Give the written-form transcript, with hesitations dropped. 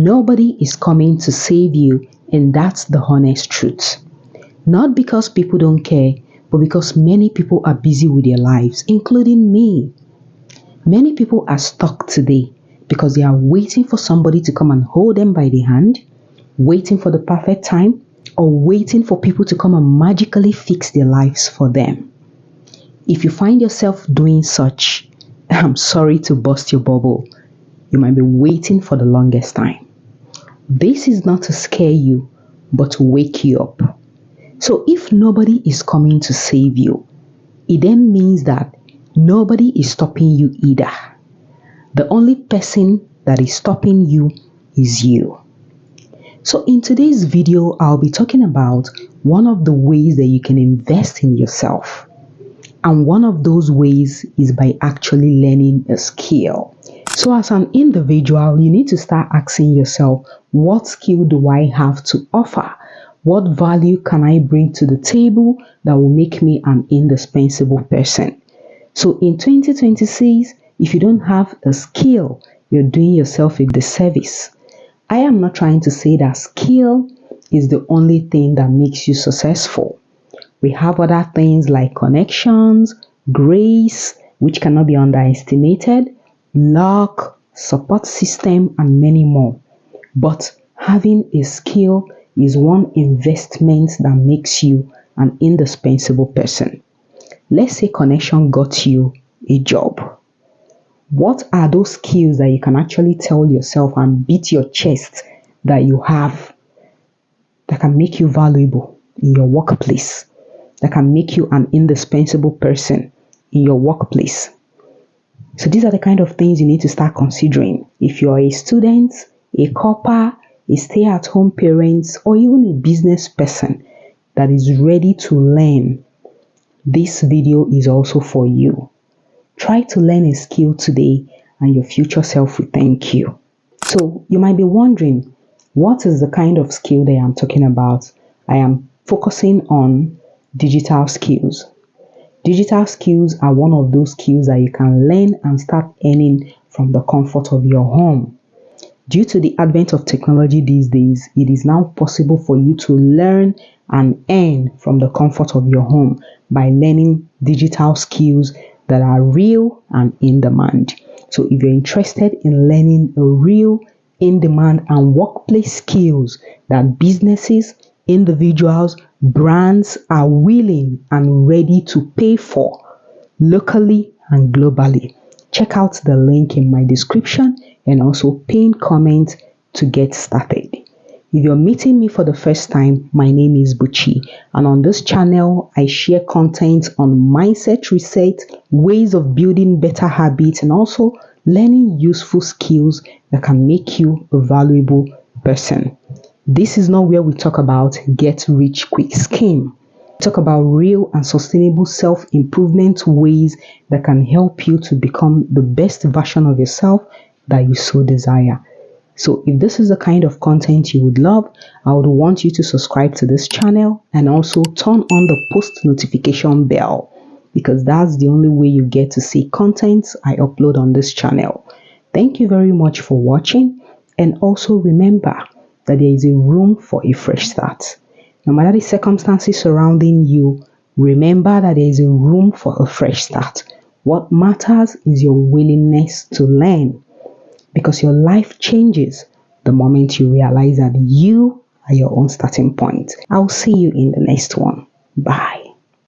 Nobody is coming to save you, and that's the honest truth. Not because people don't care, but because many people are busy with their lives, including me. Many people are stuck today because they are waiting for somebody to come and hold them by the hand, waiting for the perfect time, or waiting for people to come and magically fix their lives for them. If you find yourself doing such, I'm sorry to burst your bubble. You might be waiting for the longest time. This is not to scare you, but to wake you up. So if nobody is coming to save you, it then means that nobody is stopping you either. The only person that is stopping you is you. So in today's video, I'll be talking about one of the ways that you can invest in yourself. And one of those ways is by actually learning a skill. So as an individual, you need to start asking yourself, what skill do I have to offer? What value can I bring to the table that will make me an indispensable person? So in 2026, if you don't have a skill, you're doing yourself a disservice. I am not trying to say that skill is the only thing that makes you successful. We have other things like connections, grace, which cannot be underestimated, luck, support system, and many more. But having a skill is one investment that makes you an indispensable person. Let's say connection got you a job. What are those skills that you can actually tell yourself and beat your chest that you have that can make you valuable in your workplace? That can make you an indispensable person in your workplace. So these are the kind of things you need to start considering. If you're a student, a copper, a stay-at-home parent, or even a business person that is ready to learn, this video is also for you. Try to learn a skill today and your future self will thank you. So you might be wondering, what is the kind of skill that I'm talking about? I am focusing on digital skills. Digital skills are one of those skills that you can learn and start earning from the comfort of your home. Due to the advent of technology these days, it is now possible for you to learn and earn from the comfort of your home by learning digital skills that are real and in demand. So if you're interested in learning a real, in demand and workplace skills that businesses, individuals, brands are willing and ready to pay for locally and globally, check out the link in my description and also pinned comment to get started. If you're meeting me for the first time, my name is Buchi, and on this channel, I share content on mindset reset, ways of building better habits, and also learning useful skills that can make you a valuable person. This is not where we talk about get rich quick scheme. We talk about real and sustainable self-improvement ways that can help you to become the best version of yourself that you so desire. So if this is the kind of content you would love, I would want you to subscribe to this channel and also turn on the post notification bell, because that's the only way you get to see content I upload on this channel. Thank you very much for watching, and also remember that there is a room for a fresh start. No matter the circumstances surrounding you, remember that there is a room for a fresh start. What matters is your willingness to learn, because your life changes the moment you realize that you are your own starting point. I'll see you in the next one. Bye.